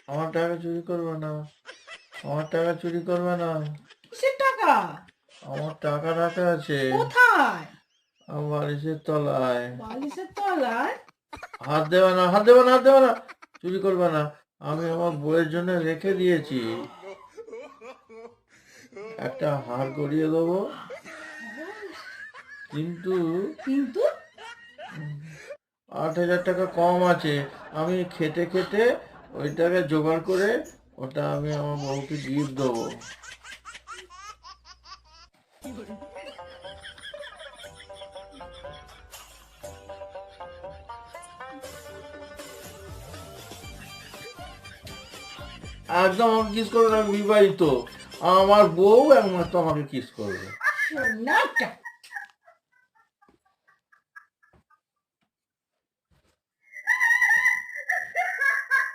আমার টাকা চুরি করবে না, আমার টাকা চুরি করবে না। কিসের টাকা? আমার টাকা রাখা আছে কোথায়? আমার বালিশের তলায়। বালিশের তলায়? হাত দেবে না, হাত দেবে না, হাত দেবে না, চুরি করবে না। আমি আমার বউয়ের জন্য রেখে দিয়েছি। একটা হার গড়িয়ে দেবো, কিন্তু কিন্তু 8,000 টাকা কম আছে। আমি খেটে খেটে ওই টাকা জোগাড় করে ওটা আমি আমার বউকে গিফট দেবো। একদম আমাকে কিস করবে না, আমি বিবাহিত। আমার বউ একমাত্র আমাকে কিস করবে। সোনাটা